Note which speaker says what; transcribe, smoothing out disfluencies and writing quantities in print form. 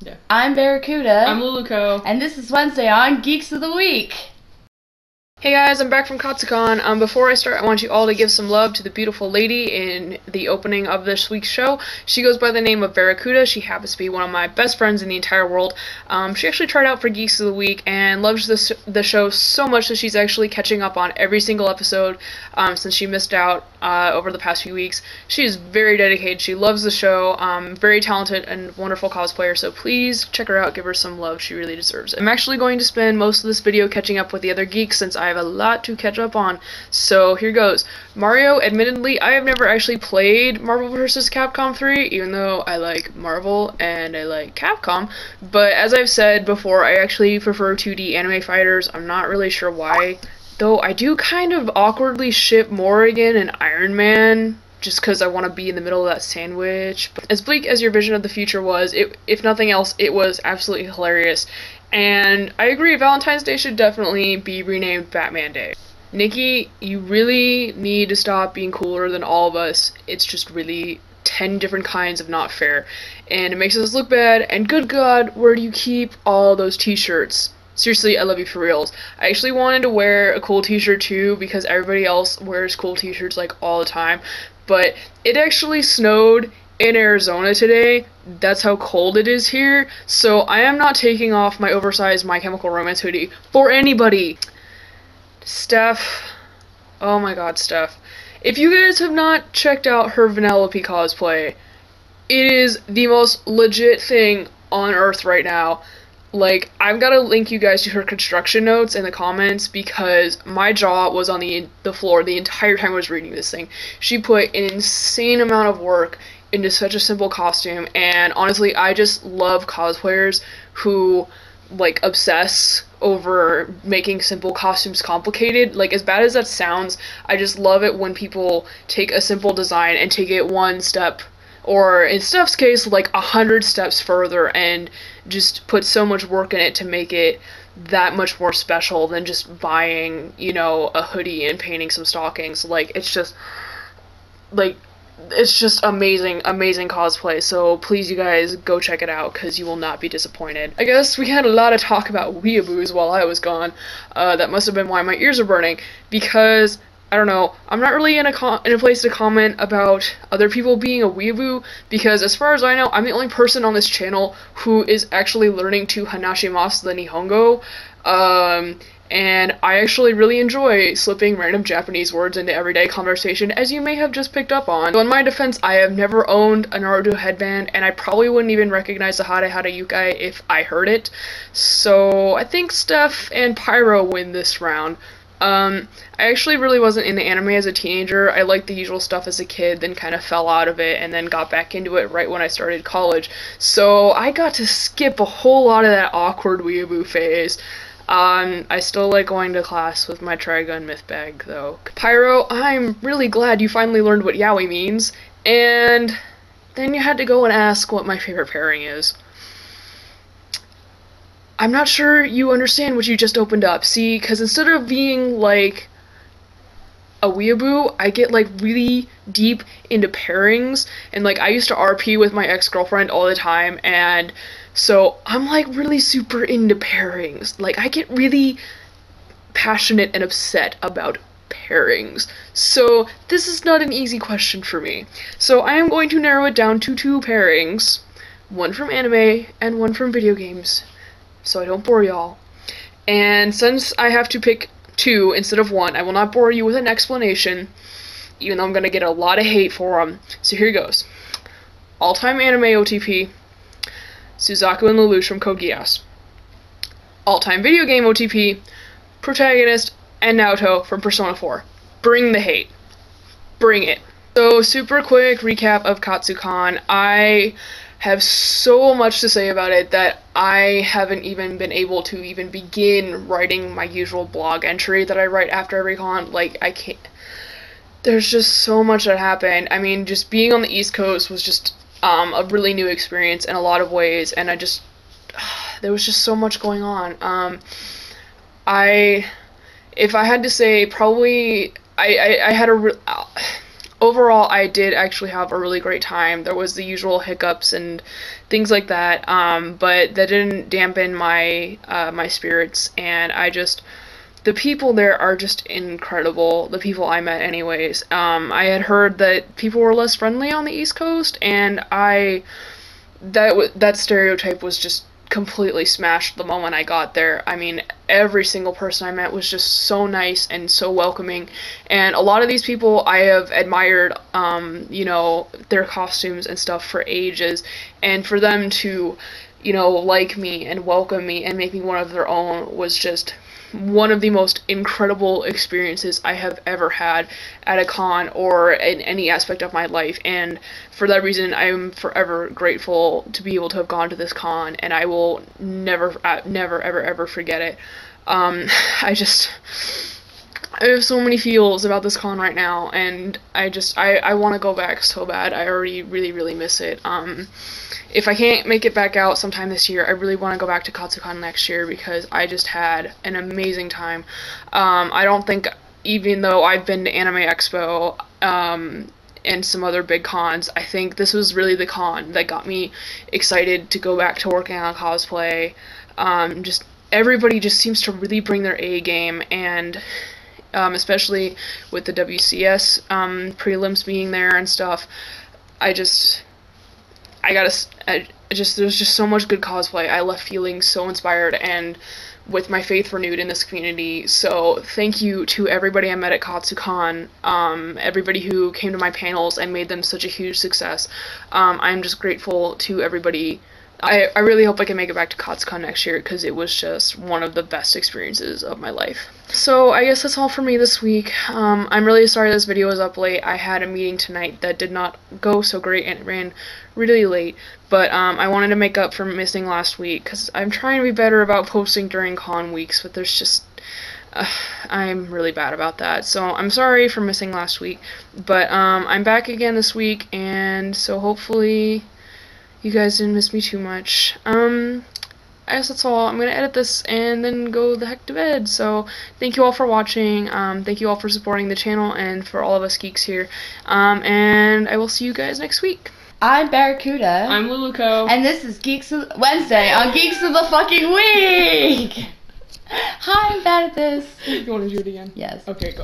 Speaker 1: Yeah.
Speaker 2: I'm Barracuda.
Speaker 1: I'm Luluco.
Speaker 2: And this is Wednesday on Geeks of the Week.
Speaker 1: Hey guys, I'm back from Katsucon. Before I start, I want you all to give some love to the beautiful lady in the opening of this week's show. She goes by the name of Barracuda. She happens to be one of my best friends in the entire world. She actually tried out for Geeks of the Week and loves the show so much that she's actually catching up on every single episode since she missed out over the past few weeks. She is very dedicated. She loves the show. Very talented and wonderful cosplayer, so please check her out. Give her some love. She really deserves it. I'm actually going to spend most of this video catching up with the other geeks since I have a lot to catch up on. So here goes. Mario, admittedly, I have never actually played Marvel vs. Capcom 3, even though I like Marvel and I like Capcom. But as I've said before, I actually prefer 2D anime fighters. I'm not really sure why. Though I do kind of awkwardly ship Morrigan and Iron Man, just because I want to be in the middle of that sandwich. But as bleak as your vision of the future was, if nothing else, it was absolutely hilarious. And I agree, Valentine's Day should definitely be renamed Batman Day. Nikki, you really need to stop being cooler than all of us. It's just really 10 different kinds of not fair. And it makes us look bad, and good God, where do you keep all those t-shirts? Seriously, I love you for reals. I actually wanted to wear a cool t-shirt too because everybody else wears cool t-shirts like all the time. But it actually snowed in Arizona today. That's how cold it is here. So I am not taking off my oversized My Chemical Romance hoodie for anybody. Steph. Oh my god, Steph. If you guys have not checked out her Vanellope cosplay, it is the most legit thing on earth right now. Like, I've got to link you guys to her construction notes in the comments because my jaw was on the floor the entire time I was reading this thing. She put an insane amount of work into such a simple costume, and honestly, I just love cosplayers who, like, obsess over making simple costumes complicated. Like, as bad as that sounds, I just love it when people take a simple design and take it one step, or in Steph's case, like 100 steps further, and just put so much work in it to make it that much more special than just buying, you know, a hoodie and painting some stockings. Like, it's just amazing, amazing cosplay, so please, you guys, go check it out, because you will not be disappointed. I guess we had a lot of talk about weeaboos while I was gone. That must have been why my ears are burning, because I don't know, I'm not really in a place to comment about other people being a weeaboo, because as far as I know, I'm the only person on this channel who is actually learning to hanashimasu the Nihongo, and I actually really enjoy slipping random Japanese words into everyday conversation, as you may have just picked up on. So in my defense, I have never owned a Naruto headband, and I probably wouldn't even recognize the Hare Hare Yukai if I heard it, so I think Steph and Pyro win this round. I actually really wasn't into anime as a teenager. I liked the usual stuff as a kid, then kind of fell out of it, and then got back into it right when I started college. So I got to skip a whole lot of that awkward weeaboo phase. I still like going to class with my Trigun myth bag, though. Pyro, I'm really glad you finally learned what yaoi means, and then you had to go and ask what my favorite pairing is. I'm not sure you understand what you just opened up. See, because instead of being, like, a weeaboo, I get, like, really deep into pairings, and, like, I used to RP with my ex-girlfriend all the time, and so I'm, like, really super into pairings. Like, I get really passionate and upset about pairings. So this is not an easy question for me. So I am going to narrow it down to 2 pairings, one from anime and one from video games, so I don't bore y'all. And since I have to pick 2 instead of 1, I will not bore you with an explanation, even though I'm gonna get a lot of hate for them. So here goes. All-time anime OTP, Suzaku and Lelouch from Code Geass. All-time video game OTP, Protagonist and Naoto from Persona 4. Bring the hate. Bring it. So, super quick recap of Katsucon. I have so much to say about it that I haven't even been able to even begin writing my usual blog entry that I write after every con. Like, I can't. There's just so much that happened. I mean, just being on the East Coast was just a really new experience in a lot of ways, and there was just so much going on. If I had to say, probably, I had overall, I did actually have a really great time. There was the usual hiccups and things like that, but that didn't dampen my my spirits, and the people there are just incredible. The people I met, anyways. I had heard that people were less friendly on the East Coast, and that stereotype was just completely smashed the moment I got there. I mean, every single person I met was just so nice and so welcoming, and a lot of these people I have admired, you know, their costumes and stuff for ages, and for them to, you know, like me and welcome me and make me one of their own was just one of the most incredible experiences I have ever had at a con or in any aspect of my life, and for that reason I am forever grateful to be able to have gone to this con, and I will never ever forget it. I have so many feels about this con right now, and I want to go back so bad. I already really miss it. If I can't make it back out sometime this year, I really want to go back to Katsucon next year because I just had an amazing time. I don't think, even though I've been to Anime Expo, and some other big cons, I think this was really the con that got me excited to go back to working on cosplay. Just everybody just seems to really bring their A game, and especially with the WCS prelims being there and stuff, there's just so much good cosplay. I left feeling so inspired and with my faith renewed in this community. So thank you to everybody I met at Katsucon, everybody who came to my panels and made them such a huge success. I'm just grateful to everybody. I really hope I can make it back to Katsucon next year because it was just one of the best experiences of my life. So I guess that's all for me this week. I'm really sorry this video was up late. I had a meeting tonight that did not go so great and it ran really late, but I wanted to make up for missing last week because I'm trying to be better about posting during con weeks, but there's just I'm really bad about that. So I'm sorry for missing last week, but I'm back again this week, and so hopefully you guys didn't miss me too much. I guess that's all. I'm gonna edit this and then go the heck to bed. So thank you all for watching. Thank you all for supporting the channel and for all of us geeks here. And I will see you guys next week.
Speaker 2: I'm Barracuda.
Speaker 1: I'm Luluco.
Speaker 2: And this is Wednesday on Geeks of the fucking Week! Hi, I'm bad at this.
Speaker 1: You want to do it again?
Speaker 2: Yes.
Speaker 1: Okay, go.